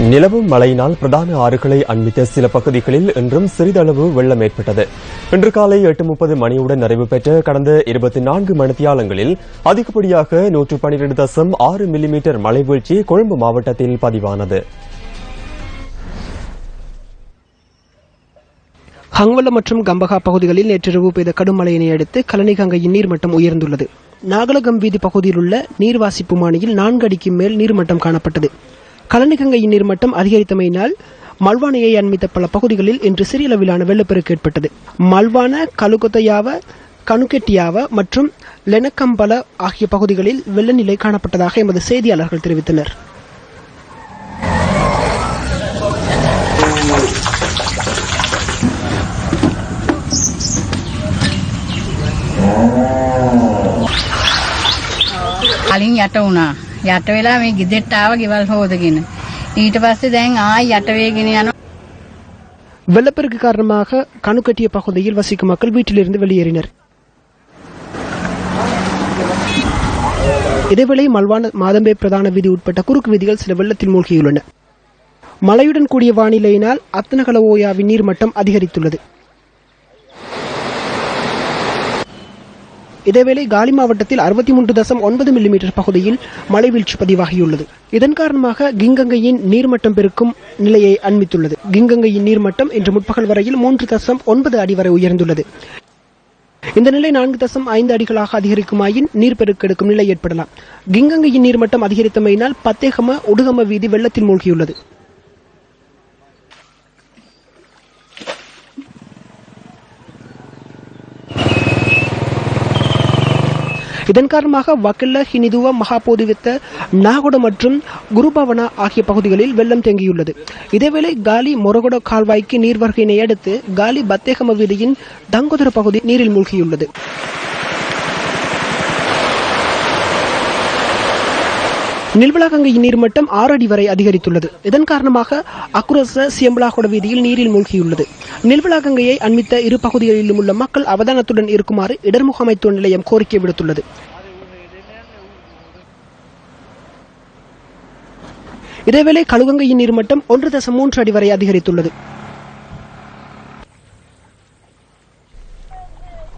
நிலவும் மழையினால் பிரதான ஆறுகளை அண்மித்த சில பகுதிகளில் இன்றும் சிறிதளவு வெள்ளம் ஏற்பட்டது. இன்று காலை 8:30 மணியுடன் நிறைவு பெற்ற கடந்த 24 மணித்தியாலங்களில் அதிகப்படியாக 112.6 மில்லிமீட்டர் மழை வீழ்ச்சி கொழும்பு மாவட்டத்தில் பதிவானது. ஹங்வல மற்றும் கம்பகா பகுதிகளில் நேற்றிரவு பெய்த கடும் மழையினை அடுத்து கலனிகங்கையின் நீர்மட்டம் உயர்ந்துள்ளது. நாகலகம் வீதி பகுதியில் உள்ள நீர்வாசிப்பு மானியில் 4 அடிக்கு மேல் நீர்மட்டம் காணப்பட்டது. கலனிகங்கையின் நீர்மட்டம் அதிகரித்தமையினால் மல்வானையை அண்மித்த பல பகுதிகளில் இன்று சிறிய அளவிலான வெள்ளப்பெருக்கு ஏற்பட்டது. மல்வான, கலுகொத்தையாவ, கணுகெட்டியாவ மற்றும் லெனக்கம்பல ஆகிய பகுதிகளில் வெள்ள நிலை காணப்பட்டதாக எமது செய்தியாளர்கள் தெரிவித்தனர். කලින් යට වුණා. යට වෙලා මේ ගෙදරට ආව ගෙවල් හොදගෙන. ඊට පස්සේ දැන් ආයි යට වේගෙන යනවා. வெள்ளப்பெருக்கு காரணமாக கணுக்கட்டிய பகுதியில் வசிக்கும் மக்கள் வீட்டிலிருந்து வெளியேறினர். இதேவேளை மல்வான மாதம்பே பிரதான வீதி உட்பட்ட குறுக்கு வீதிகள் சில வெள்ளத்தில் மூழ்கியுள்ளன. மழையுடன் கூடிய வானிலையினால் அத்தனகல ஓயாவின் நீர்மட்டம் அதிகரித்துள்ளது. இதேவேளை காலி மாவட்டத்தில் 63.9 மில்லிமீட்டர் பகுதியில் மழை வீழ்ச்சி பதிவாகியுள்ளது. இதன் காரணமாக கிங்கங்கையின் நீர்மட்டம் பெருக்கும் நிலையை அண்மித்துள்ளது. கிங்கங்கையின் நீர்மட்டம் இன்று முற்பகல் வரையில் 3.9 அடி வரை உயர்ந்துள்ளது. இந்த நிலை 4.5 அடிகளாக அதிகரிக்குமாயின் நீர்பெருக்கெடுக்கும் நிலை ஏற்படலாம். கிங்கங்கையின் நீர்மட்டம் அதிகரித்தமையினால் பத்தேகம உடுகம வீதி வெள்ளத்தில் மூழ்கியுள்ளது. இதன் காரணமாக வக்கல்ல, ஹினிதுவ, மகாபோதிவித்த, நாகொட மற்றும் குருபவனா ஆகிய பகுதிகளில் வெள்ளம் தேங்கியுள்ளது. இதேவேளை காலி மொரகொட கால்வாய்க்கு நீர்வருகையினை அடுத்து காலி பத்தேகம வீதியின் தங்கொதர பகுதி நீரில் மூழ்கியுள்ளது. நில்வலாகங்கையின் நீர்மட்டம் 6 அடி வரை அதிகரித்துள்ளது. இதன் காரணமாக அக்குரச சியம்பலாகொட வீதியில் நீரில் மூழ்கியுள்ளது. நில்வலாகங்கையை அண்மித்த இரு பகுதிகளிலும் உள்ள மக்கள் அவதானத்துடன் இருக்குமாறு இடர்முகாமைத்துவ நிலையம் கோரிக்கை விடுத்துள்ளது. இதேவேளை கழுகங்கையின் நீர்மட்டம் 1.3 அடி வரை அதிகரித்துள்ளது.